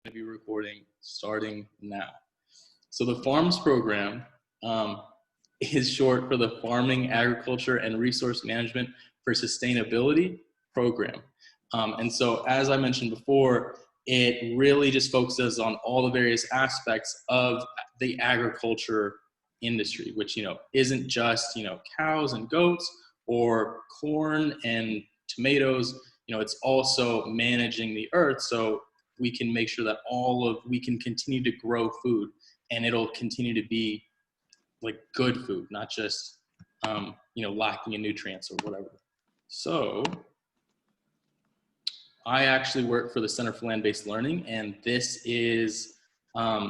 to be recording starting now. So the FARMS program is short for the Farming, Agriculture, and Resource Management for Sustainability program. And so as I mentioned before, it really just focuses on all the various aspects of the agriculture industry, which, isn't just, cows and goats or corn and tomatoes. It's also managing the earth so we can make sure that we can continue to grow food, and it'll continue to be like good food, not just, lacking in nutrients or whatever. So I actually work for the Center for Land-Based Learning, and this is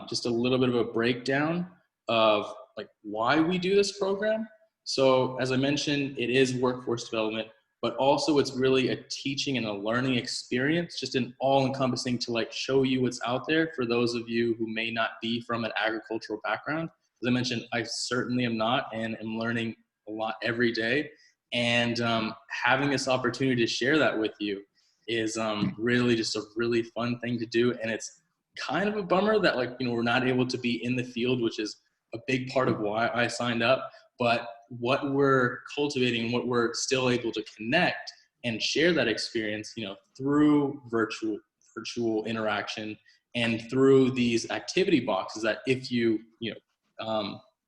just a little bit of a breakdown of like why we do this program. So as I mentioned, it is workforce development, but also it's really a teaching and a learning experience, just an all-encompassing to like show you what's out there for those of you who may not be from an agricultural background. As I mentioned, I certainly am not, and am learning a lot every day. And having this opportunity to share that with you is really just a really fun thing to do. And it's kind of a bummer that we're not able to be in the field, which is a big part of why I signed up. But what we're cultivating, what we're still able to connect and share that experience, through virtual interaction and through these activity boxes that if you,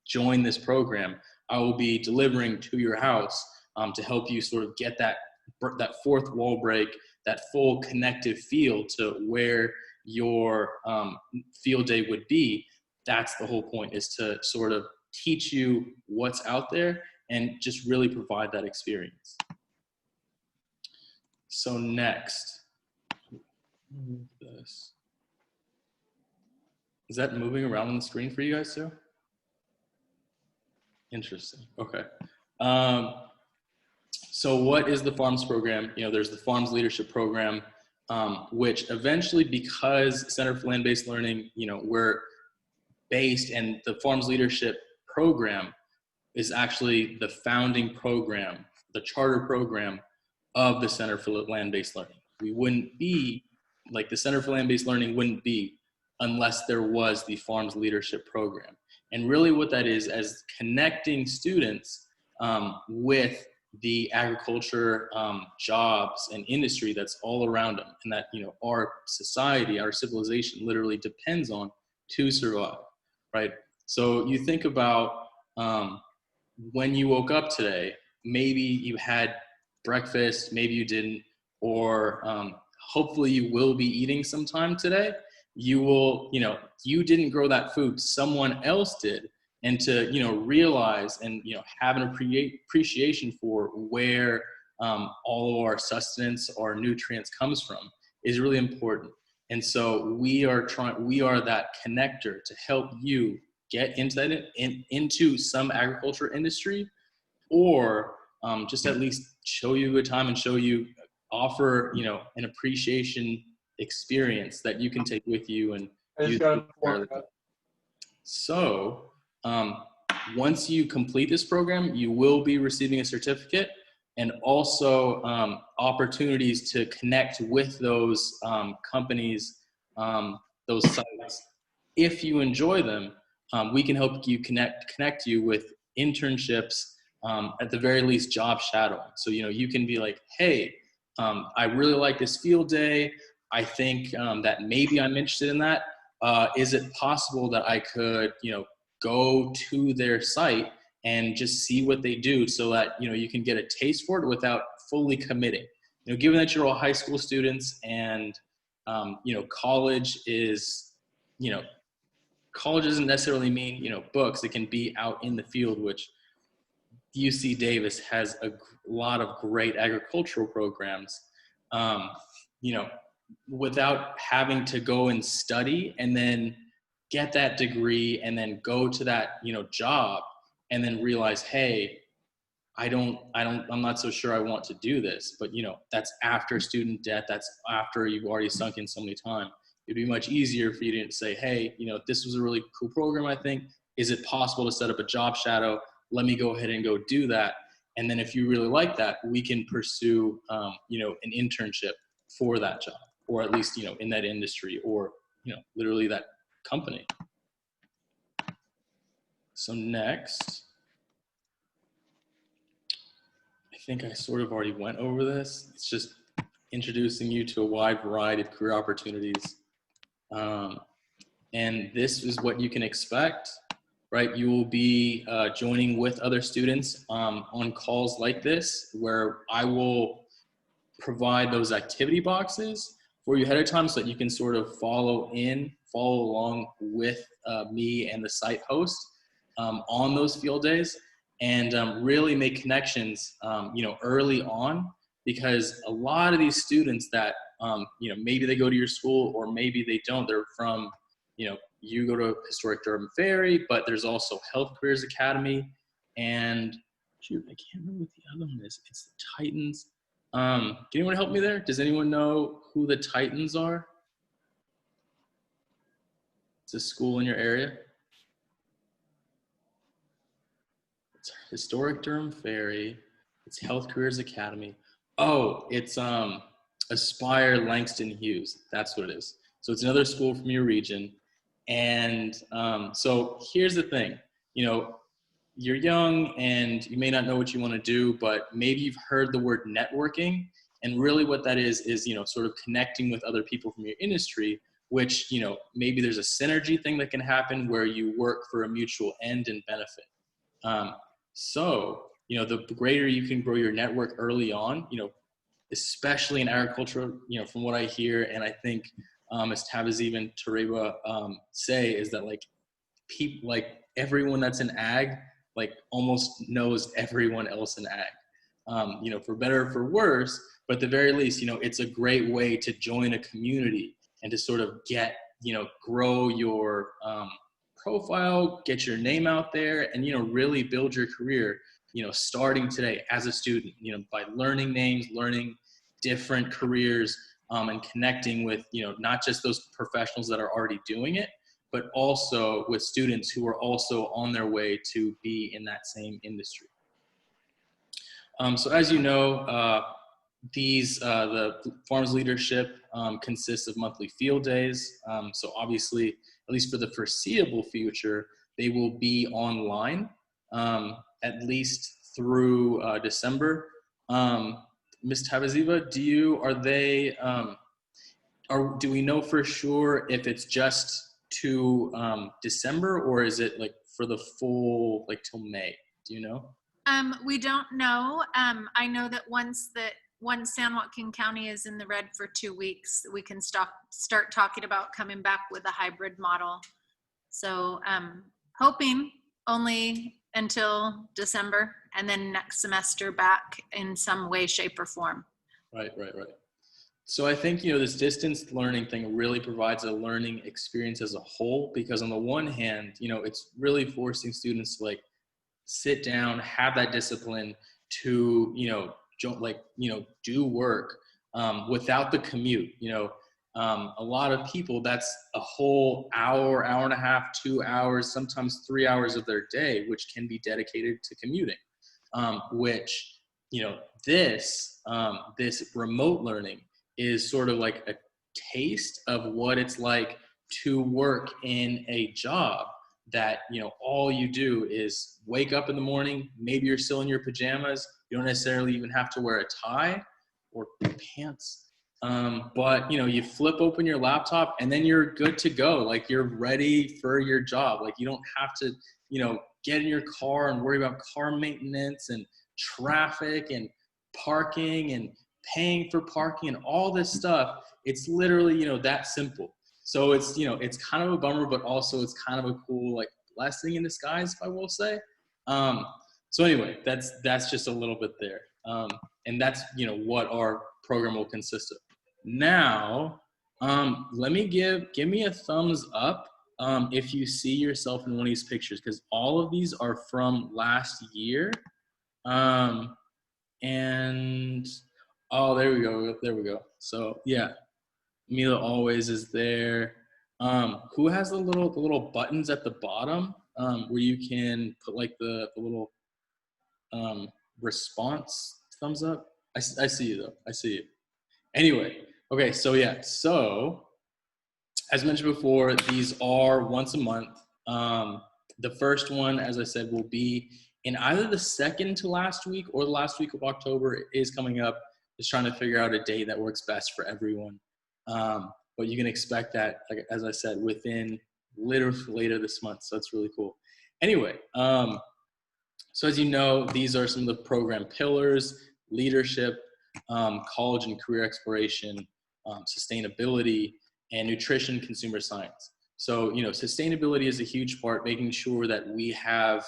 join this program, I will be delivering to your house to help you sort of get that fourth wall break, that full connective feel to where your field day would be. That's the whole point, is to sort of teach you what's out there and just really provide that experience. So next, move this. Is that moving around on the screen for you guys too? Interesting. Okay. So what is the FARMS program? There's the FARMS Leadership Program, which eventually, because Center for Land-Based Learning, we're based, and the FARMS Leadership Program is actually the founding program, the charter program of the Center for Land-Based Learning. We wouldn't be, like the Center for Land-Based Learning wouldn't be unless there was the FARMS Leadership Program. And really what that is connecting students with the agriculture jobs and industry that's all around them, and that our society, our civilization literally depends on to survive, right? So you think about when you woke up today, maybe you had breakfast, maybe you didn't, or hopefully you will be eating sometime today. You will, you didn't grow that food, someone else did. And to, realize and, have an appreciation for where all of our sustenance, our nutrients comes from is really important. And so we are that connector to help you get into that, into some agriculture industry, or just at least show you a good time and offer, an appreciation experience that you can take with you and use. So once you complete this program, you will be receiving a certificate, and also opportunities to connect with those companies, those sites. If you enjoy them, we can help you connect you with internships, at the very least job shadowing. So, you can be like, hey, I really like this field day. I think that maybe I'm interested in that. Is it possible that I could, go to their site and just see what they do, so that, you can get a taste for it without fully committing? Given that you're all high school students, and, college doesn't necessarily mean, books. It can be out in the field, which UC Davis has a lot of great agricultural programs, without having to go and study and then get that degree and then go to that, job, and then realize, hey, I'm not so sure I want to do this. But, that's after student debt. That's after you've already sunk in so many time. It'd be much easier for you to say, hey, this was a really cool program, I think. Is it possible to set up a job shadow? Let me go ahead and go do that. And then if you really like that, we can pursue, an internship for that job, or at least, in that industry, or literally that company. So next, I think I sort of already went over this. It's just introducing you to a wide variety of career opportunities. And this is what you can expect, right? You will be joining with other students on calls like this, where I will provide those activity boxes for you ahead of time so that you can sort of follow along with me and the site host on those field days, and really make connections, early on, because a lot of these students that, maybe they go to your school or maybe they don't, they're from, you go to historic Durham Ferry, but there's also Health Careers Academy, and shoot, I can't remember what the other one is. It's the Titans. Can anyone help me there? Does anyone know who the Titans are? It's a school in your area. It's historic Durham Ferry. It's Health Careers Academy. Oh, it's Aspire Langston Hughes. That's what it is. So it's another school from your region. And so here's the thing, you're young and you may not know what you want to do, but maybe you've heard the word networking. And really what that is, sort of connecting with other people from your industry, which, maybe there's a synergy thing that can happen where you work for a mutual end and benefit. So, the greater you can grow your network early on, especially in agriculture, from what I hear, and I think as Tabazib and Tereba say, is that people, everyone that's in ag, almost knows everyone else in ag, for better or for worse, but at the very least, it's a great way to join a community and to sort of get, grow your profile, get your name out there, and, really build your career, starting today as a student, by learning names, learning different careers, and connecting with, not just those professionals that are already doing it, but also with students who are also on their way to be in that same industry. So as you know, the Farms Leadership consists of monthly field days. So obviously, at least for the foreseeable future, they will be online, at least through December. Ms. Tabaziva, do we know for sure if it's just to December, or is it for the full, till May? Do you know? We don't know. I know that once San Joaquin County is in the red for 2 weeks, we can start talking about coming back with a hybrid model. So hoping only until December, and then next semester back in some way, shape, or form. Right. So I think, this distance learning thing really provides a learning experience as a whole, because on the one hand, it's really forcing students to sit down, have that discipline to, do work without the commute. A lot of people, that's a whole hour and a half, 2 hours, sometimes 3 hours of their day, which can be dedicated to commuting, which, this remote learning is sort of like a taste of what it's like to work in a job that, all you do is wake up in the morning, maybe you're still in your pajamas, you don't necessarily even have to wear a tie or pants, but, you flip open your laptop and then you're good to go. You're ready for your job. You don't have to, get in your car and worry about car maintenance and traffic and parking and paying for parking and all this stuff. It's literally, that simple. So it's, it's kind of a bummer, but also it's kind of a cool, blessing in disguise, if I will say. So anyway, that's just a little bit there. And that's, what our program will consist of. Now, give me a thumbs up if you see yourself in one of these pictures, because all of these are from last year. And, oh, there we go. So yeah, Mila always is there. Who has the little buttons at the bottom where you can put the little response thumbs up? I see you though. I see you. Anyway, okay, so yeah, so as mentioned before, these are once a month. The first one, as I said, will be in either the second to last week or the last week of October. It is coming up. Just trying to figure out a day that works best for everyone. But you can expect that, like, as I said, within literally later this month. So it's really cool. Anyway, so as you know, these are some of the program pillars: leadership, college and career exploration, sustainability, and nutrition consumer science. So, sustainability is a huge part, making sure that we have,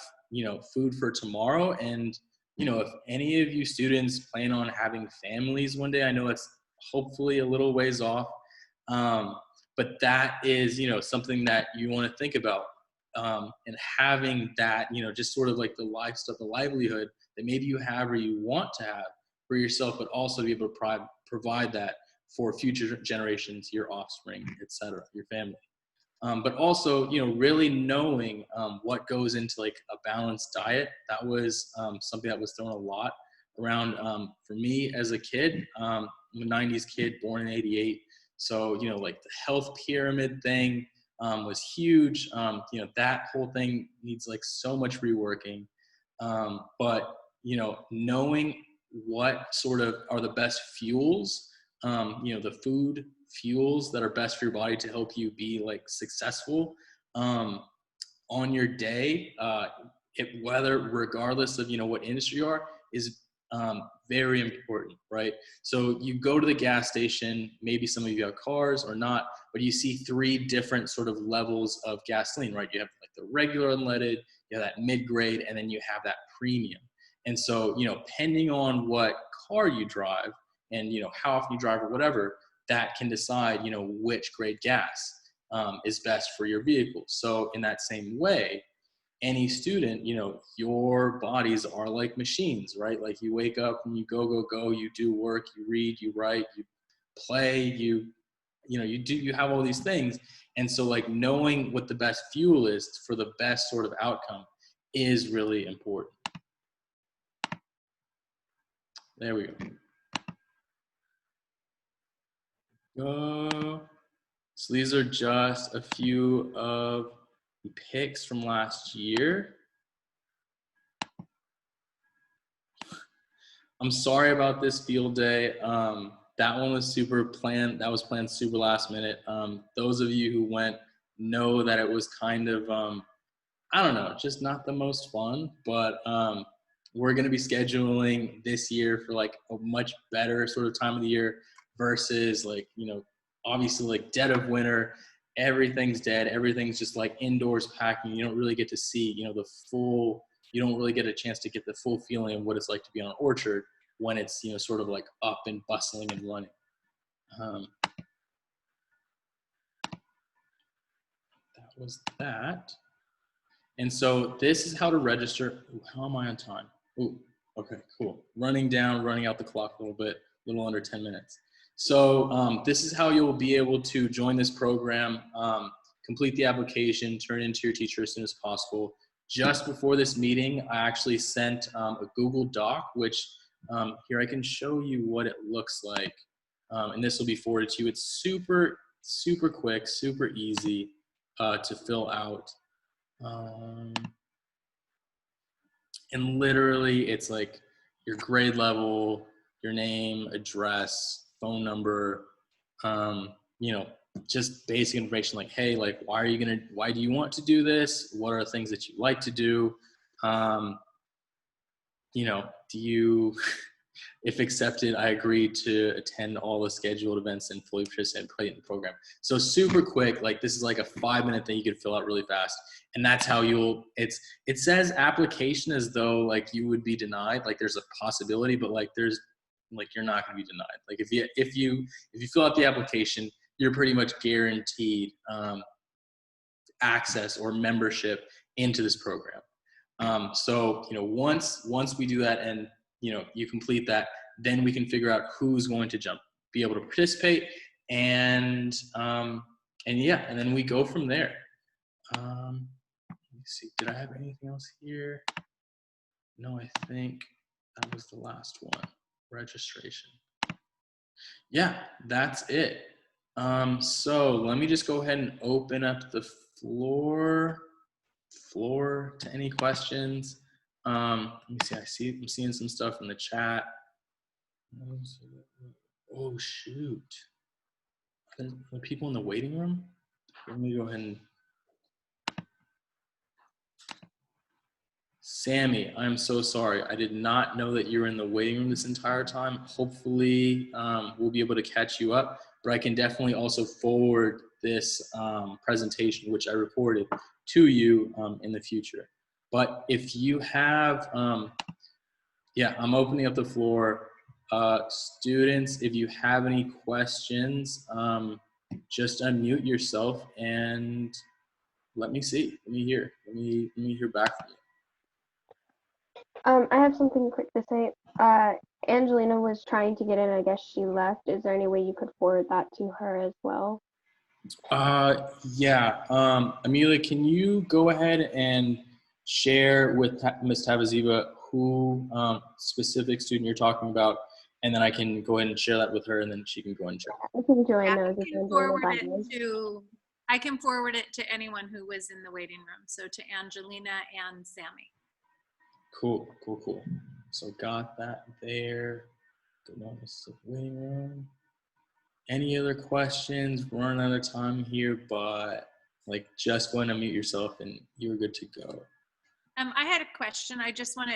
food for tomorrow. And, if any of you students plan on having families one day, I know it's hopefully a little ways off. But that is, something that you want to think about. And having that, just sort of like the lifestyle, the livelihood that maybe you have or you want to have for yourself, but also to be able to provide that for future generations, your offspring, etc., your family. But also, really knowing what goes into like a balanced diet. That was something that was thrown a lot around for me as a kid. I'm a 90s kid, born in 88. So, like the health pyramid thing was huge. That whole thing needs like so much reworking. But, knowing what sort of are the best fuels, the food fuels that are best for your body to help you be like successful on your day, whether regardless of what industry you are, is very important, right? So you go to the gas station, maybe some of you have cars or not, but you see 3 different sort of levels of gasoline, right? You have like the regular unleaded, you have that mid-grade, and then you have that premium. And so, depending on what car you drive and, how often you drive or whatever, that can decide, which grade gas is best for your vehicle. So in that same way, any student, your bodies are like machines, right? Like you wake up and you go, you do work, you read, you write, you play, you have all these things. And so like knowing what the best fuel is for the best sort of outcome is really important. There we go. So these are just a few of the picks from last year. I'm sorry about this field day. That one was planned. That was planned super last minute. Those of you who went know that it was kind of, I don't know, just not the most fun, but we're going to be scheduling this year for like a much better sort of time of the year versus like, obviously like dead of winter, everything's dead. Everything's just like indoors packing. You don't really get to see, you don't really get a chance to get the full feeling of what it's like to be on an orchard when it's, sort of like up and bustling and running. That was that. And so this is how to register. Ooh, how am I on time? Ooh, okay, cool. Running out the clock a little under 10 minutes. So this is how you'll be able to join this program, complete the application, turn it into your teacher as soon as possible. Just before this meeting, I actually sent a Google Doc, which here I can show you what it looks like. And this will be forwarded to you. It's super, super quick, super easy to fill out. And literally it's like your grade level, your name, address, phone number, just basic information like, hey, like, why do you want to do this? What are the things that you like to do? Do you, if accepted, I agree to attend all the scheduled events and fully participate in the program. So super quick, like this is like a 5-minute thing you could fill out really fast. And that's how it says application as though like you would be denied, like there's a possibility, but like you're not going to be denied. Like if you fill out the application, you're pretty much guaranteed access or membership into this program. So, once we do that and, you complete that, then we can figure out who's going to be able to participate. And then we go from there. Let me see, did I have anything else here? No, I think that was the last one, registration. Yeah, that's it. So let me just go ahead and open up the floor to any questions. Let me see. I'm seeing some stuff in the chat. Oh shoot. Are there people in the waiting room? Let me go ahead and Sammy, I'm so sorry. I did not know that you were in the waiting room this entire time. Hopefully, we'll be able to catch you up, but I can definitely also forward this presentation, which I recorded, to you in the future. But if you have, yeah, I'm opening up the floor. Students, if you have any questions, just unmute yourself and let me see. Let me hear. Let me hear back from you. I have something quick to say. Angelina was trying to get in. I guess she left. Is there any way you could forward that to her as well? Yeah. Amelia, can you go ahead and share with Ms. Tabaziva who specific student you're talking about, and then I can go ahead and share that with her, and then she can go and check. I can join Yeah, those. I can forward it to anyone who was in the waiting room. So to Angelina and Sammy. Cool. So got that there. Good on the waiting room. Any other questions? We're running out of time here, but like just go and unmute yourself and you're good to go. I had a question. I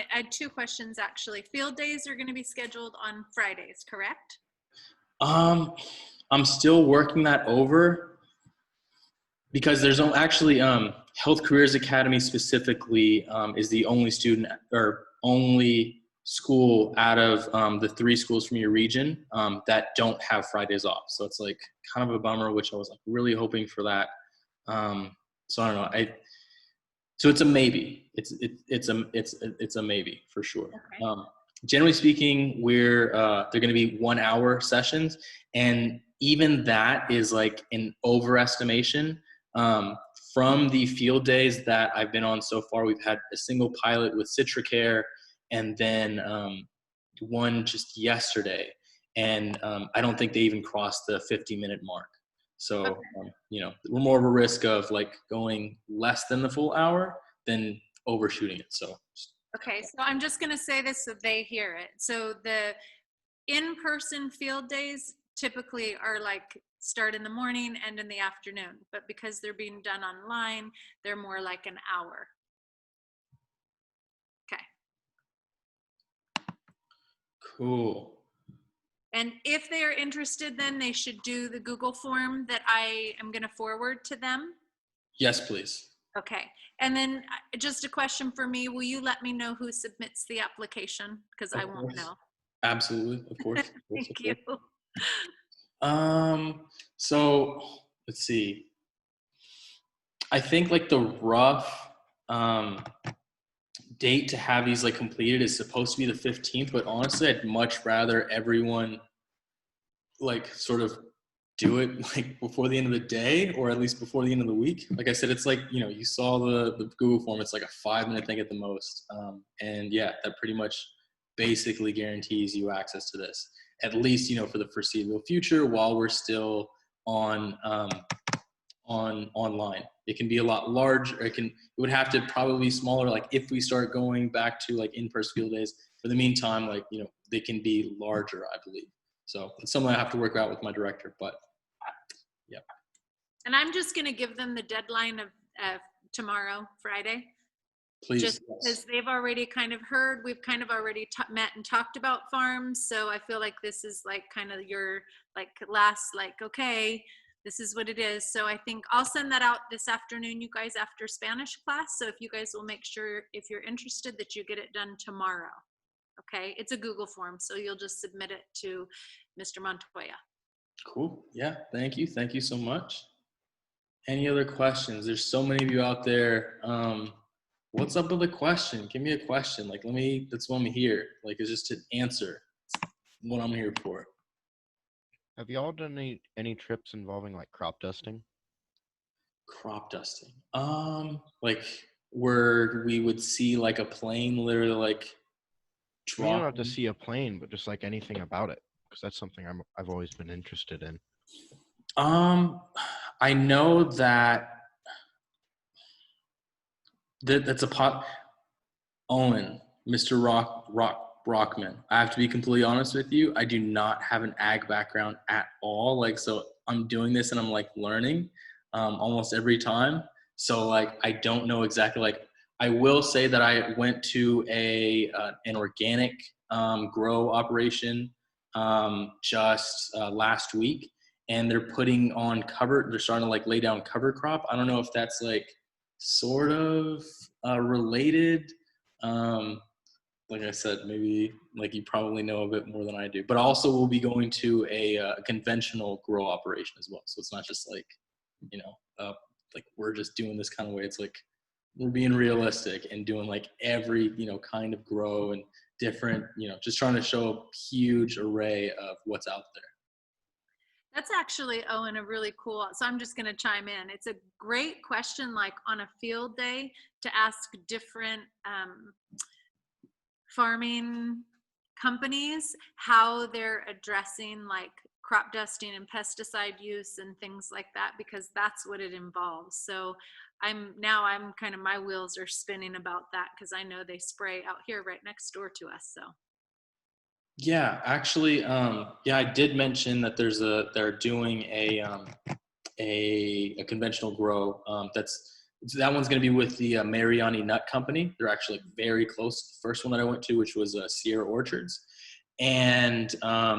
had two questions actually. Field days are going to be scheduled on Fridays, correct? I'm still working that over because there's actually Health Careers Academy specifically is the only student or only school out of the 3 schools from your region that don't have Fridays off. So it's like kind of a bummer, which I was like really hoping for that. So I don't know. So it's a maybe. It's a maybe for sure. Okay. Generally speaking, they're going to be 1 hour sessions, and even that is like an overestimation. From the field days that I've been on so far, we've had a single pilot with CitraCare, and then one just yesterday, and I don't think they even crossed the 50-minute mark. So, okay. We're more of a risk of like going less than the full hour than overshooting it. So, okay. So I'm just going to say this so they hear it. So the in-person field days typically are like start in the morning, end in the afternoon, but because they're being done online, they're more like an hour. Okay. Cool. And if they are interested, then they should do the Google form that I am going to forward to them. Yes, please. Okay. And then just a question for me. Will you let me know who submits the application? Because I won't know. Absolutely. Of course. Thank you. So let's see. I think like the rough date to have these like completed is supposed to be the 15th, but honestly, I'd much rather everyone like sort of do it like before the end of the day, or at least before the end of the week. Like I said, it's like, you saw the Google form, it's like a 5-minute thing at the most. And yeah, that pretty much basically guarantees you access to this, at least, for the foreseeable future while we're still on online. It can be a lot larger. It would have to probably be smaller, like if we start going back to like in-person field days. For the meantime, like, they can be larger, I believe. So it's something I have to work out with my director, but yeah. And I'm just going to give them the deadline of tomorrow, Friday. Please. Just because they've already kind of heard, we've kind of already met and talked about farms. So I feel like this is like kind of your like last, like, okay, this is what it is. So I think I'll send that out this afternoon, you guys, after Spanish class. So if you guys will make sure, if you're interested, that you get it done tomorrow. Okay. It's a Google form. So you'll just submit it to Mr. Montoya. Cool. Yeah. Thank you. Thank you so much. Any other questions? There's so many of you out there. What's up with a question? Give me a question. Like, that's what I'm here. Like, it's just to answer. It's what I'm here for. Have y'all done any trips involving like crop dusting? Crop dusting. Like where we would see like a plane literally like You don't have to see a plane, but just like anything about it, because that's something I've always been interested in. I know that's a pot. Owen, Mr. Rockman. I have to be completely honest with you. I do not have an ag background at all. Like, so I'm doing this and I'm like learning almost every time. So like, I don't know exactly. Like, I will say that I went to an organic grow operation just last week, and they're putting on cover. They're starting to like lay down cover crop. I don't know if that's like sort of related. Like I said, maybe like you probably know a bit more than I do, but also we'll be going to a conventional grow operation as well. So it's not just like, you know, like we're just doing this kind of way. It's like we're being realistic and doing like every, you know, kind of grow and different, you know, just trying to show a huge array of what's out there. That's actually, Owen, a really cool, so I'm just going to chime in. It's a great question, like on a field day, to ask different farming companies how they're addressing like crop dusting and pesticide use and things like that, because that's what it involves. So I'm kind of, my wheels are spinning about that, because I know they spray out here right next door to us. So Yeah, actually, yeah, I did mention that they're doing a conventional grow. That one's going to be with the Mariani Nut Company. They're actually very close to the first one that I went to, which was Sierra Orchards. And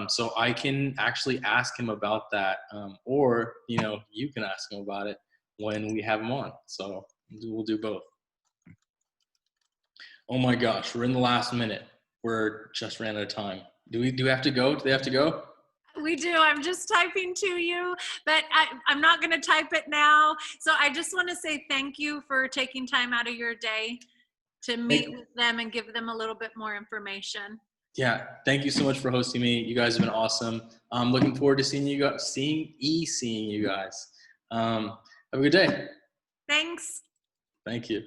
so I can actually ask him about that, or, you know, you can ask him about it when we have him on. So we'll do both. Oh my gosh, we're in the last minute. We're just ran out of time. Do we have to go? Do they have to go? we do. I'm just typing to you, but I'm not going to type it now. So I just want to say thank you for taking time out of your day to meet with them and give them a little bit more information. Yeah, thank you so much for hosting me. You guys have been awesome. I'm looking forward to seeing you guys. Seeing you guys. Have a good day. Thanks. Thank you.